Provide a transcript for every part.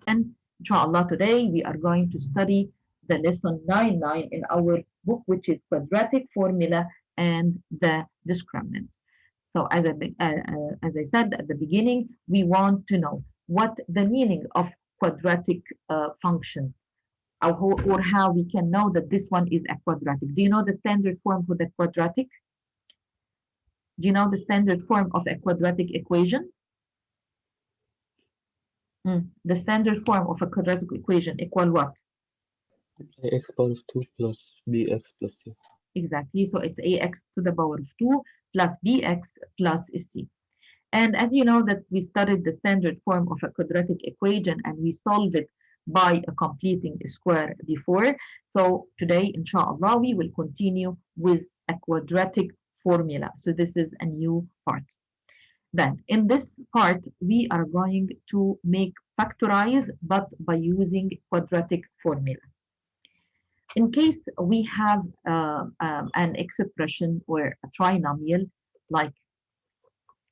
And inshallah, today we are going to study the lesson 9.9 in our book, which is quadratic formula and the discriminant. So as I said at the beginning, we want to know what the meaning of quadratic function, or how we can know that this one is a quadratic. Do you know the standard form for the quadratic? Do you know the standard form of a quadratic equation? The standard form of a quadratic equation equal what? X power of 2 plus bx plus c. Exactly. So it's ax to the power of 2 plus bx plus c. And as you know that we studied the standard form of a quadratic equation and we solve it by completing a square before. So today, inshallah, we will continue with a quadratic formula. So this is a new part. Then in this part, we are going to make factorize, but by using quadratic formula. In case we have an expression or a trinomial, like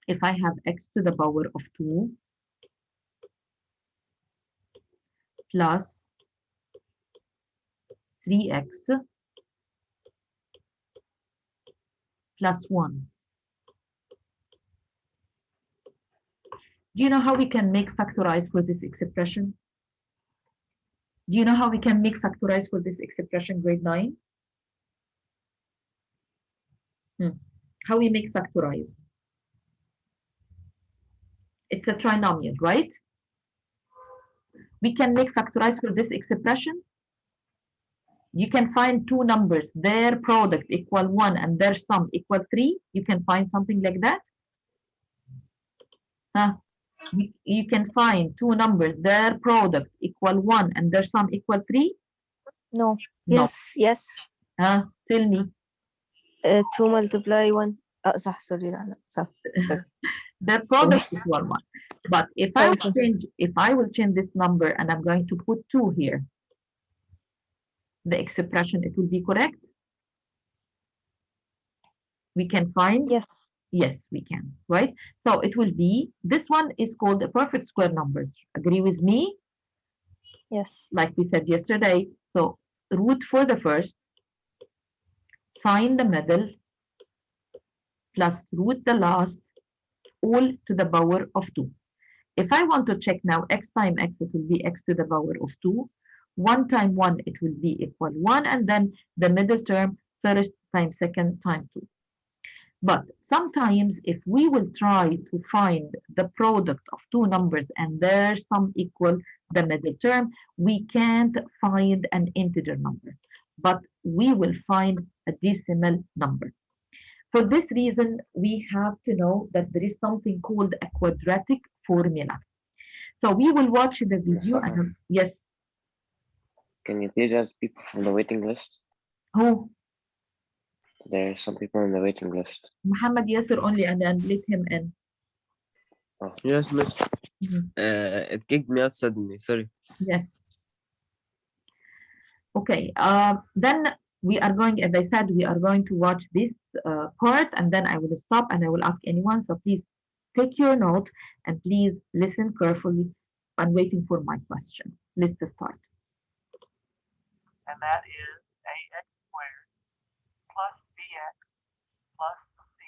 if I have x to the power of 2 plus 3x plus 1. Do you know how we can make factorize for this expression? Do you know how we can make factorize for this expression, grade 9? How we make factorize? It's a trinomial, right? We can make factorize for this expression. You can find two numbers, their product equal 1 and their sum equal 3. You can find something like that. You can find two numbers, their product equal 1 and their sum equal 3. No. No. Yes. Tell me. 2 multiply 1. صح, sorry. Their product is 1. But if I will change this number and I'm going to put 2 here, the expression, it will be correct? We can find? Yes. Yes, we can, right? So it will be, this one is called a perfect square numbers. Agree with me? Yes. Like we said yesterday. So root for the first, sine the middle, plus root the last, all to the power of 2. If I want to check now x times x, it will be x to the power of 2. 1 times 1, it will be equal 1. And then the middle term, first times second times 2. But sometimes if we will try to find the product of two numbers and their sum equal the middle term, we can't find an integer number, but we will find a decimal number. For this reason, we have to know that there is something called a quadratic formula. So we will watch the video. Yes. Can you please ask people from the waiting list? Who? There are some people in the waiting list. Muhammad Yasser only, and then let him in. Oh. Yes, miss. It kicked me out suddenly. Sorry. Yes. Okay. Then we are going, as I said, we are going to watch this part, and then I will stop and I will ask anyone. So please take your note and please listen carefully. I'm waiting for my question. Let's start. And that is ax squared plus bx plus c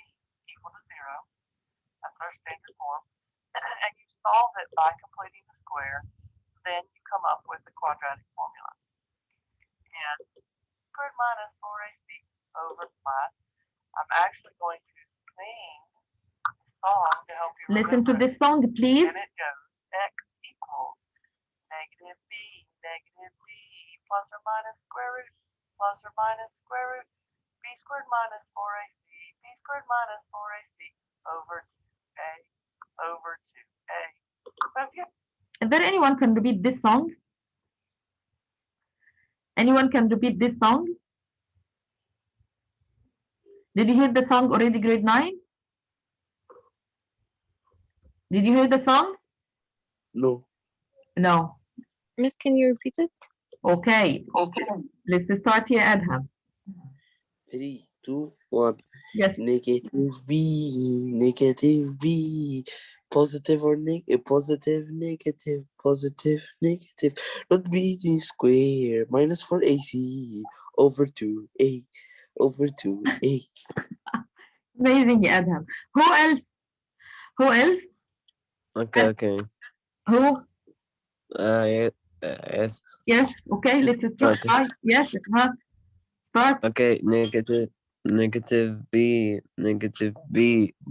equal to 0. That's our standard form. And you solve it by completing the square. Then you come up with the quadratic formula. And squared minus 4ac over class. I'm actually going to sing a song to help you listen to this song, please. And it goes x equals negative b plus or minus square root plus or minus square root b squared minus 4ac b squared minus 4ac over 2a over 2a. Okay. Is there anyone can repeat this song? Anyone can repeat this song? Did you hear the song already, grade 9? Did you hear the song? No. No. Miss, can you repeat it? Okay. Let's start here, Adham. 3, 2, 1. Yes. Negative b positive or positive, negative, positive, negative. Not BT square minus 4AC over 2A over 2A. Amazing يا أدهم. Who else? Who else? Okay, okay. Who? Yes. Yes. Okay. Let's Okay. try. Yes. Start. Okay. Negative B,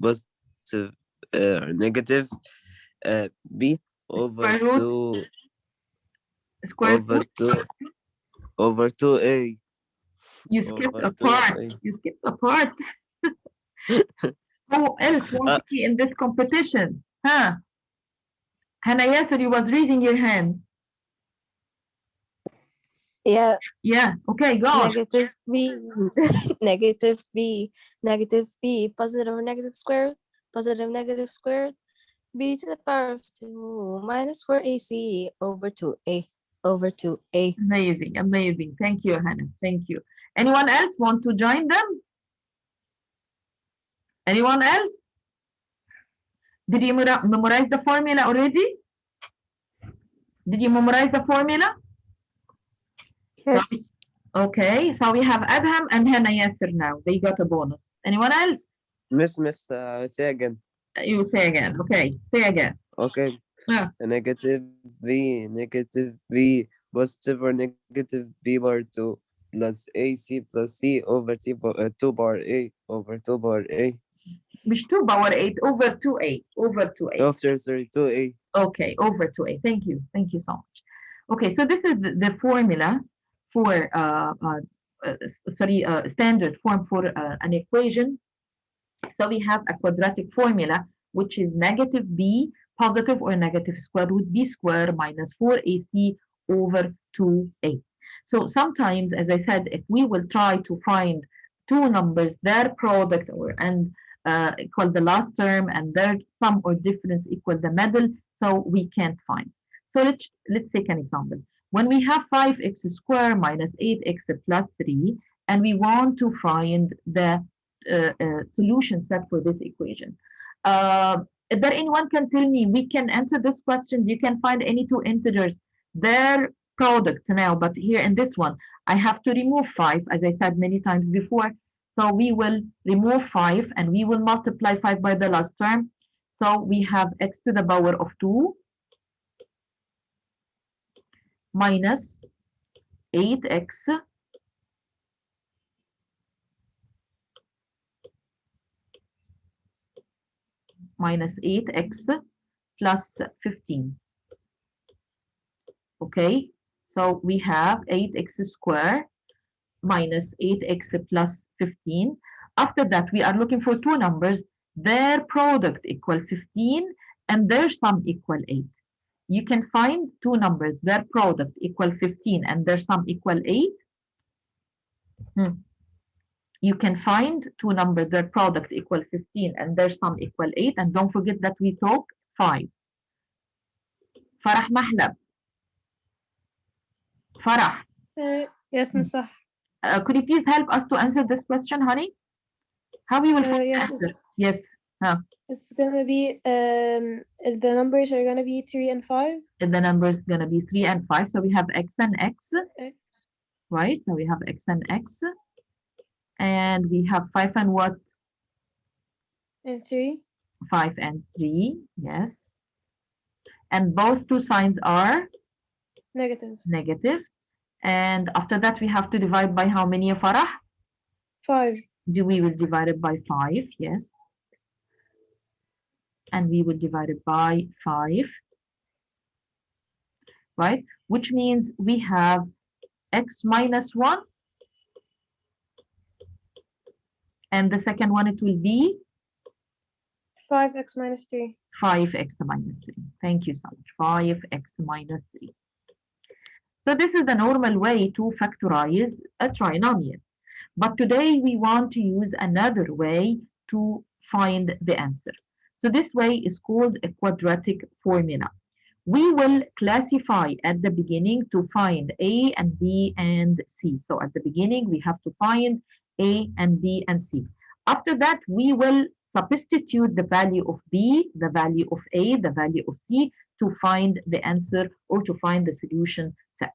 positive, negative B over Square root. 2 Square over root. 2 over 2A You skipped over a part. 2A. You skipped a part. Who else wants to be in this competition? Huh? Hannah Yasser, you was raising your hand. Yeah, Yeah. Okay. Go. negative b, negative b, positive or negative square root, positive negative square root, b to the power of 2 minus 4ac over 2a over 2a. Amazing. Amazing. Thank you, Hannah. Thank you. Anyone else want to join them? Anyone else? Did you memorize the formula already? Did you memorize the formula? Yes. Okay, so we have Adham and Hannah Yasser now. They got a bonus. Anyone else? Miss, say again. You say again. Okay, say again. Okay. Yeah. Negative B, positive or negative B bar 2 plus AC plus C over 2 bar A over 2 bar A. مش 2 power 8 over 2a. Over 2a. After 2A. Okay, over 2a. Thank you. Thank you so much. Okay, so this is the formula for standard form for an equation. So we have a quadratic formula, which is negative b positive or negative square root b square minus 4ac over 2a. So sometimes, as I said, if we will try to find two numbers, their product equal the last term and their sum or difference equal the middle, so we can't find. So let's take an example. When we have 5x squared minus 8x plus 3, and we want to find the solution set for this equation. Is there anyone can tell me, we can answer this question, you can find any two integers, their product now, but here in this one, I have to remove 5, as I said many times before. So we will remove 5 and we will multiply 5 by the last term. So we have x to the power of 2 minus 8x minus 8x plus 15. Okay, so we have 8x squared minus 8x plus 15. After that, we are looking for two numbers, their product equal 15 and their sum equal 8. You can find two numbers, their product equal 15 and their sum equal 8. You can find two numbers, their product equal 15 and their sum equal 8. And don't forget that we took 5. Farah Mahlab. Farah. Yes, Miss Sah. Could you please help us to answer this question, honey? How we will find yes, the answer? Yes. It's gonna be the numbers are gonna be 3 and 5. And the number is gonna be 3 and 5. So we have x and x. Right? So we have x and x. And we have 5 and what? And 3. 5 and 3. Yes. And both two signs are? Negative. Negative. And after that, we have to divide by how many, Farah? 5. We will divide it by 5. Yes. And we will divide it by 5. Right? Which means we have x minus 1. And the second one, it will be? 5x minus 3. 5x minus 3. Thank you so much. 5x minus 3. So this is the normal way to factorize a trinomial. But today we want to use another way to find the answer. So this way is called a quadratic formula. We will classify at the beginning to find A and B and C. So at the beginning, we have to find A and B and C. After that, we will substitute the value of B, the value of A, the value of C to find the answer or to find the solution set.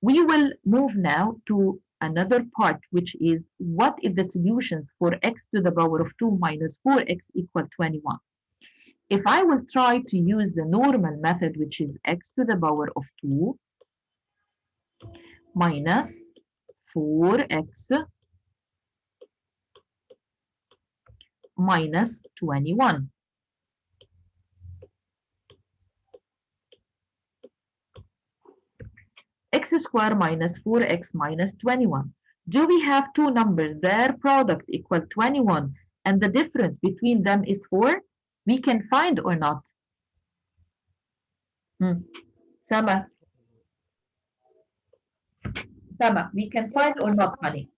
We will move now to another part, which is what if the solutions for x to the power of 2 minus 4x equal 21? If I will try to use the normal method, which is x to the power of 2 minus 4x minus 21. X squared minus 4x minus 21. Do we have two numbers, their product equal 21, and the difference between them is 4? We can find or not? Sama, we can find or not, honey?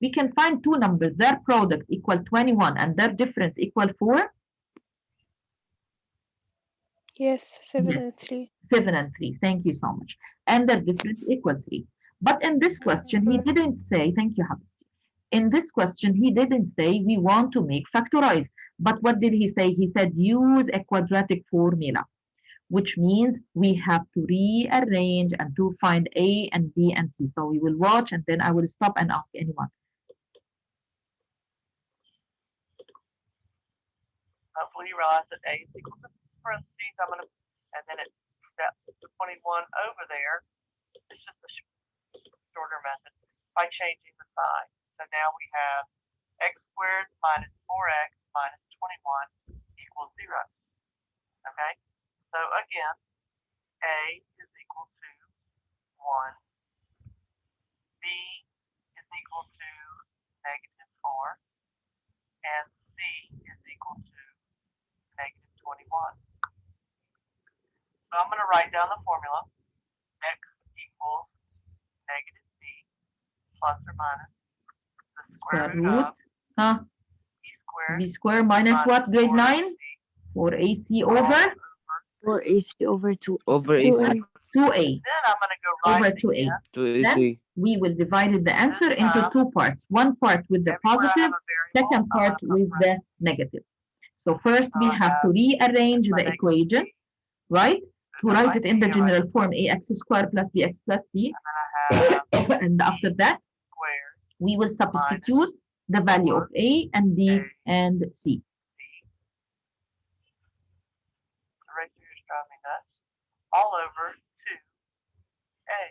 We can find two numbers, their product equal 21 and their difference equal 4? Yes, 7 and 3. 7 and 3, thank you so much. And their difference equal 3. But in this question, he didn't say, thank you, Habib. In this question, he didn't say we want to make factorize. But what did he say? He said use a quadratic formula, which means we have to rearrange and to find A and B and C. So we will watch and then I will stop and ask anyone. Hopefully you realize that A is equal to parentheses. I'm going to, and then it steps to 21 over there. It's just a shorter method by changing the sign. So now we have x squared minus 4x minus 21 equals 0. Okay? So again, A is equal to 1. B is equal to negative 4. And C is equal to negative 21. So I'm going to write down the formula. X equals negative B plus or minus the square root of B squared minus what, grade 9? 4AC over? 4AC over 2. Over AC. 2A. Then I'm going to go right Over 2A. To AC. We will divide the answer into two parts. One part with the positive, second part with the negative. So first we have to rearrange the equation, right? To write it in the general form, ax squared plus bx plus c. And after that, we will substitute the value of A and B and C. All over 2A.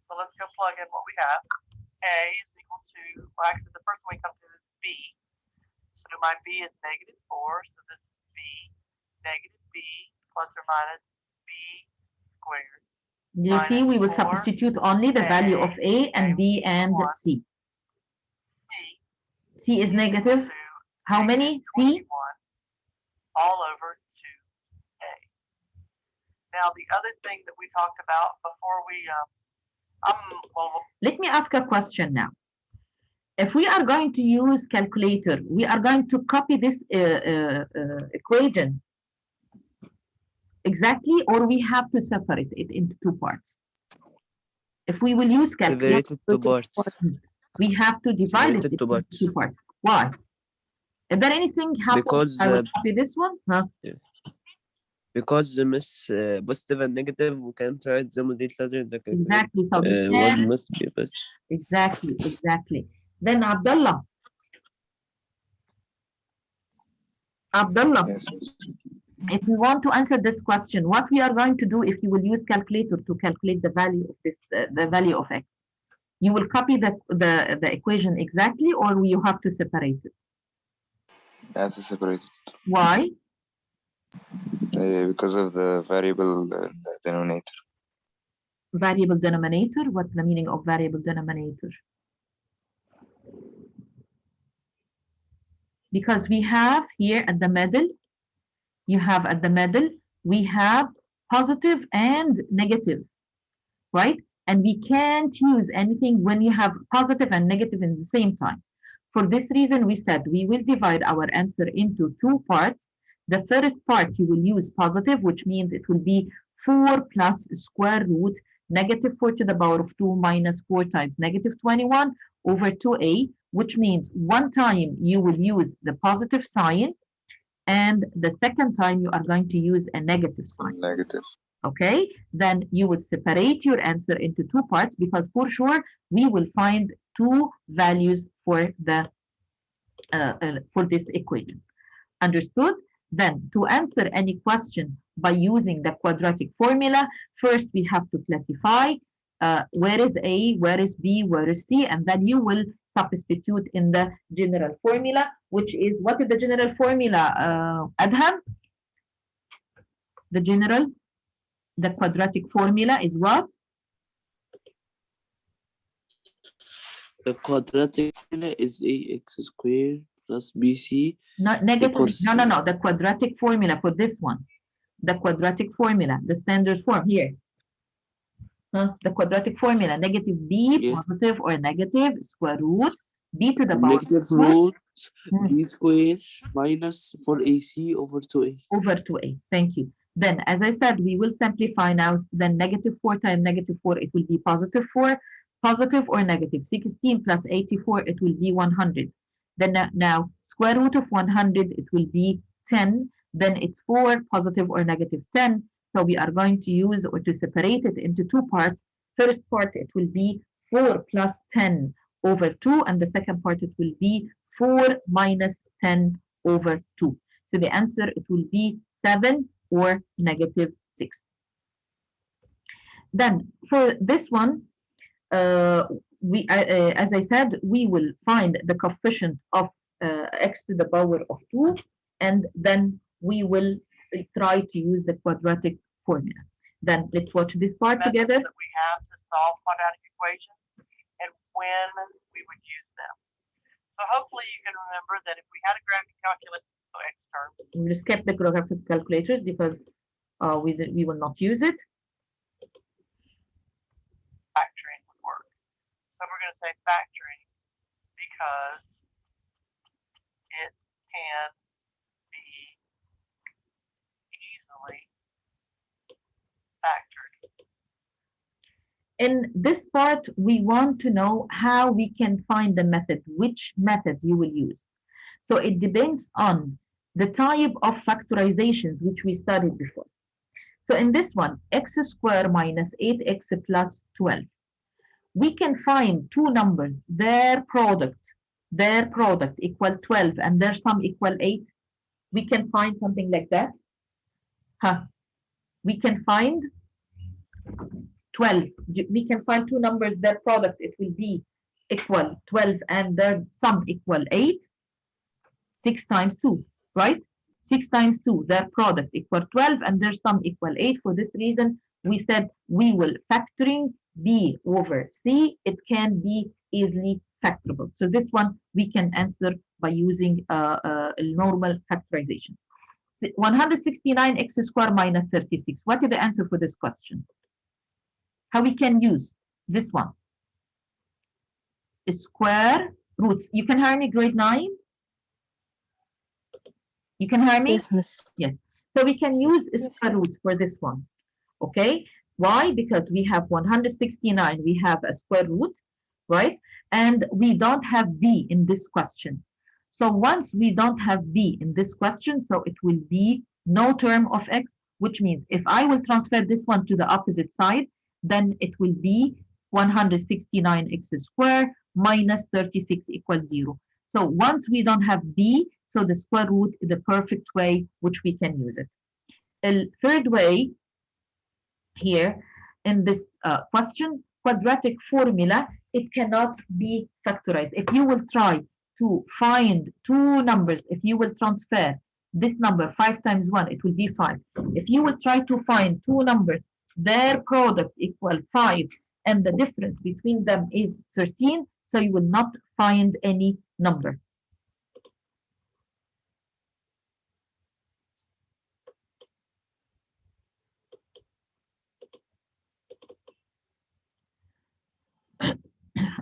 So let's go plug in what we have. A is equal to, well, actually the first one we come to is B. So my B is negative 4, so this is B. Negative B plus or minus B squared. You see, we will substitute only the value of A and B and C. C is negative. How many? C? All over 2A. Now, the other thing that we talked about before we, let me ask a question now. If we are going to use calculator, we are going to copy this equation exactly, or we have to separate it into two parts? If we will use calculator, Separated to parts. we have to divide it Separated to into parts. two parts. Why? Is there anything happen? Because, I will copy this one. Because the miss positive and negative, we can't write them with each other. Exactly. So we one can, must be best. exactly. Then Abdullah. Yes. If we want to answer this question, what we are going to do if you will use calculator to calculate the value of this, the value of x? You will copy the equation exactly, or you have to separate it? That's separated. Why? Because of the variable denominator. Variable denominator? What's the meaning of variable denominator? Because we have here at the middle, we have positive and negative, right? And we can't use anything when you have positive and negative in the same time. For this reason, we said we will divide our answer into two parts. The first part you will use positive, which means it will be 4 plus square root negative 4 to the power of 2 minus 4 times negative 21 over 2a. which means one time you will use the positive sign, and the second time you are going to use a negative sign. Negative. Okay, then you would separate your answer into two parts, because for sure we will find two values for the for this equation. Understood? Then to answer any question by using the quadratic formula, first we have to classify where is A, where is B, where is C, and then you will substitute in the general formula, which is, what is the general formula, Adham? The quadratic formula is what? The quadratic formula is ax squared plus bc Not negative. equals No. The quadratic formula for this one. The quadratic formula, the standard form here. The quadratic formula, negative b positive or negative square root b to the power negative root b squared minus 4ac over 2a. Over 2a. Thank you. Then, as I said, we will simplify now. Then negative 4 times negative 4, it will be positive 4. Positive or negative 16 plus 84, it will be 100. Then now square root of 100, it will be 10. Then it's 4, positive or negative 10. So we are going to use, or to separate it into two parts. First part, it will be 4 plus 10 over 2. And the second part, it will be 4 minus 10 over 2. So the answer, it will be 7 or negative 6. Then for this one, as I said, we will find the coefficient of x to the power of 2, and then we will try to use the quadratic formula. Then let's watch this part together. That we have to solve quadratic equations and when we would use them. So hopefully you can remember that if we had a graphic calculator, so x terms. We will skip the graphic calculators because we will not use it. Factoring would work. So we're going to say factoring because it can be easily factored. In this part, we want to know how we can find the method, which method you will use. So it depends on the type of factorizations which we studied before. So in this one, x squared minus 8x plus 12. We can find two numbers, their product equal 12 and their sum equal 8. We can find something like that. We can find 12. We can find two numbers, their product, it will be equal 12 and their sum equal 8. 6 times 2, right? 6 times 2, their product equal 12 and their sum equal 8. For this reason, we said we will factoring b over c. It can be easily factorable. So this one we can answer by using a normal factorization. 169x squared minus 36. What is the answer for this question? How we can use this one? Square roots. You can hear me, grade 9? You can hear me? Yes, miss. Yes. So we can use square roots for this one. Okay. Why? Because we have 169. We have a square root, right? And we don't have b in this question. So once we don't have b in this question, so it will be no term of x, which means if I will transfer this one to the opposite side, then it will be 169x squared minus 36 equals 0. So once we don't have b, so the square root is the perfect way which we can use it. A third way here in this question, quadratic formula, it cannot be factorized. If you will try to find two numbers, if you will transfer this number 5 times 1, it will be 5. If you will try to find two numbers, their product equal 5, and the difference between them is 13, so you will not find any number.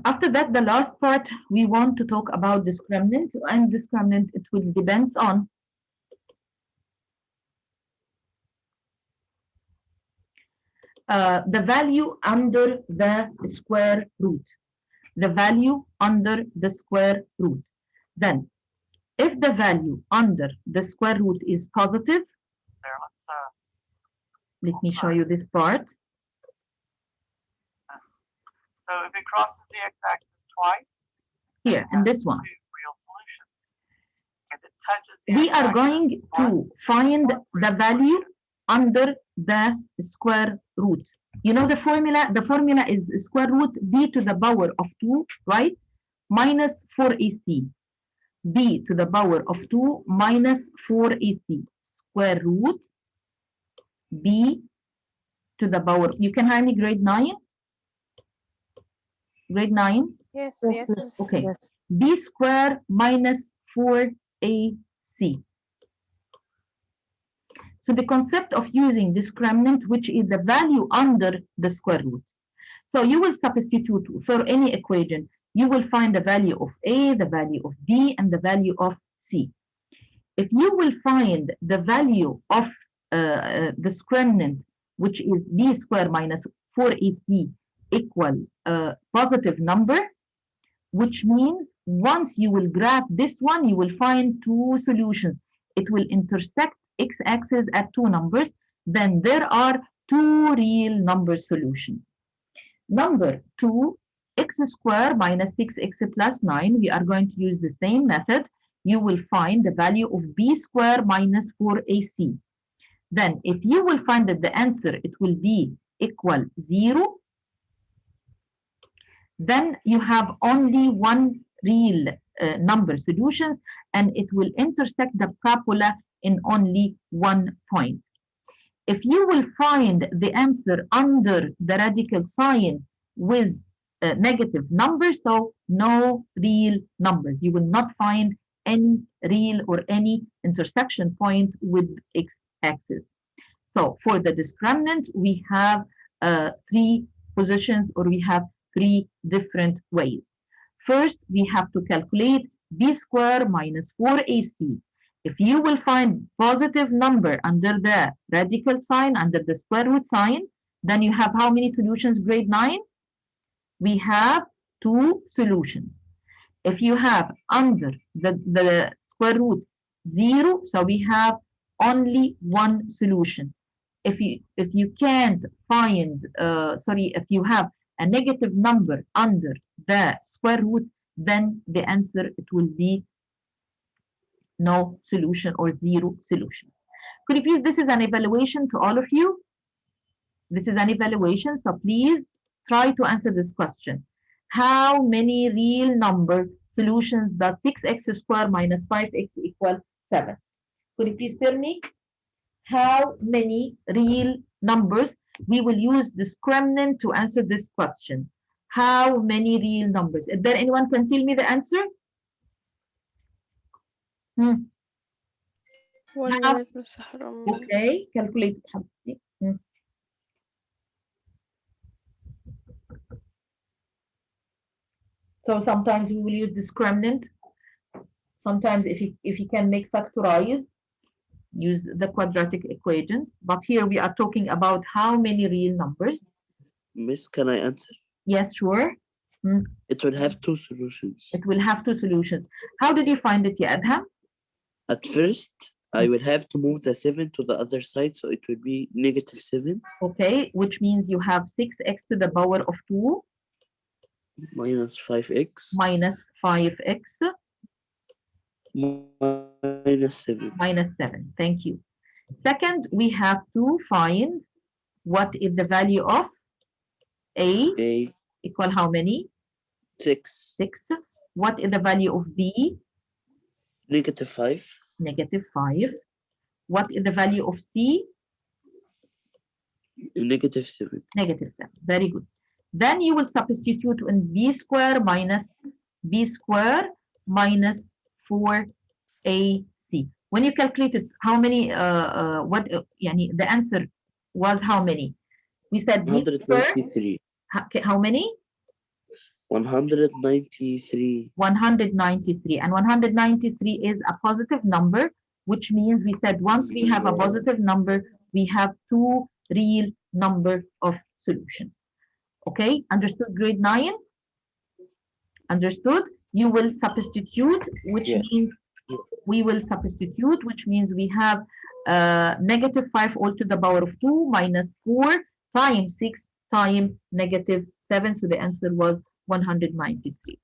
After that, the last part, we want to talk about discriminant, and discriminant, it will depends on the value under the square root. the value under the square root. Then, if the value under the square root is positive, There, let me show you this part. so if it crosses the x-axis twice, Here, in this one. two real solutions. If it touches the We are x-axis going to once, find the value under the square root. You know the formula? The formula is square root b to the power of 2, right? Minus 4ac. b to the power of 2 minus 4ac. Square root b to the power. You can hear me, grade 9? Grade 9? Yes, Yes, yes, miss. Okay. Yes. b squared minus 4ac. So the concept of using discriminant, which is the value under the square root. So you will substitute for any equation. You will find the value of a, the value of b, and the value of c. If you will find the value of discriminant, which is b squared minus 4ac equal a positive number, which means once you will graph this one, you will find two solutions. It will intersect x-axis at two numbers. Then there are two real number solutions. Number 2, x squared minus 6x plus 9. We are going to use the same method. You will find the value of b squared minus 4ac. Then if you will find that the answer, it will be equal 0, then you have only one real number solution, and it will intersect the parabola in only one point. If you will find the answer under the radical sign with negative numbers, so no real numbers. You will not find any real or any intersection point with x-axis. So for the discriminant, we have three positions, or we have three different ways. First, we have to calculate b squared minus 4ac. If you will find positive number under the radical sign, under the square root sign, then you have how many solutions, grade 9? We have two solutions. If you have under the square root 0, so we have only one solution. If you can't find, if you have a negative number under the square root, then the answer, it will be no solution or 0 solution. Could you please, this is an evaluation to all of you. This is an evaluation, so please try to answer this question. How many real number solutions does 6x squared minus 5x equal 7? Could you please tell me how many real numbers? We will use discriminant to answer this question. How many real numbers? Is there anyone can tell me the answer? One minute, Miss Haram. Okay, calculate it, حبيبتي. So sometimes we will use discriminant. Sometimes if you can make factorize, use the quadratic equations. But here we are talking about how many real numbers. Miss, can I answer? Yes, sure. It will have two solutions. It will have two solutions. How did you find it, ya Adham? At first, I will have to move the 7 to the other side, so it will be negative 7. Okay, which means you have 6x to the power of 2 minus 5x minus 5x minus 7. minus 7. Thank you. Second, we have to find what is the value of A equal how many? 6. 6. What is the value of B? Negative 5. Negative 5. What is the value of C? Negative 7. Negative 7. Very good. Then you will substitute in b squared minus 4ac. When you calculated how many, the answer was how many? We said b squared. 193. How many? 193. 193. And 193 is a positive number, which means we said once we have a positive number, we have two real number of solutions. Okay, understood, grade 9? Understood? You will substitute, which Yes. means we will substitute, which means we have negative 5 all to the power of 2 minus 4 times 6 times negative 7. So the answer was 193.